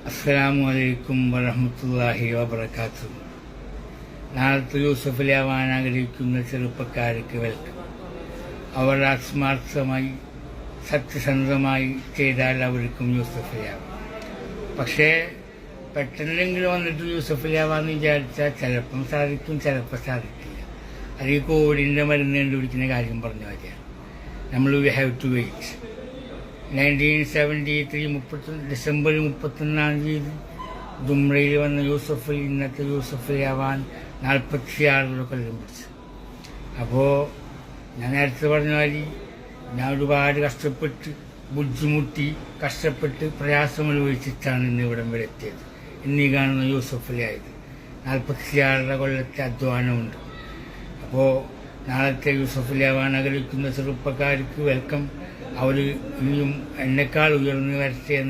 അസ്സലാമു അലൈക്കും വറഹ്മത്തുള്ളാഹി വബറകാതുഹു. നാളത്തെ യൂസഫിലാവാൻ ആഗ്രഹിക്കുന്ന ചെറുപ്പക്കാർക്ക് വെൽക്കം. അവർ ആത്മാർത്ഥമായി സത്യസന്ധമായി ചെയ്താൽ അവർക്കും യൂസഫിലാവാം. പക്ഷേ പെട്ടെന്നെങ്കിലും വന്നിട്ട് യൂസഫിലാവാന്ന് വിചാരിച്ചാൽ ചിലപ്പം സാധിക്കും, ചിലപ്പോൾ സാധിക്കില്ല. അത് ഈ കോവിഡിൻ്റെ മരുന്ന് കണ്ടുപിടിക്കുന്ന കാര്യം പറഞ്ഞ വരെയാണ്. നമ്മൾ we have to wait. 1973 December 31 ദുംറയിൽ വന്ന യൂസഫിൽ ഇന്നത്തെ യൂസഫിലാവാൻ 46 കൊല്ലം പിടിച്ചു. അപ്പോൾ ഞാൻ നേരത്തെ പറഞ്ഞ മാതിരി ഞാൻ ഒരുപാട് കഷ്ടപ്പെട്ട് ബുദ്ധിമുട്ടി കഷ്ടപ്പെട്ട് പ്രയാസം അനുഭവിച്ചിട്ടാണ് ഇന്ന് ഇവിടം വരെ എത്തിയത്. ഇന്നീ കാണുന്ന യൂസഫിലായത് 46 കൊല്ലത്തെ അധ്വാനമുണ്ട്. അപ്പോൾ നാളത്തെ യൂസഫിലാവാൻ ആഗ്രഹിക്കുന്ന ചെറുപ്പക്കാർക്ക് വെൽക്കം. അവർ ഇനിയും എന്നെക്കാൾ ഉയർന്നു വരട്ടെ എന്ന്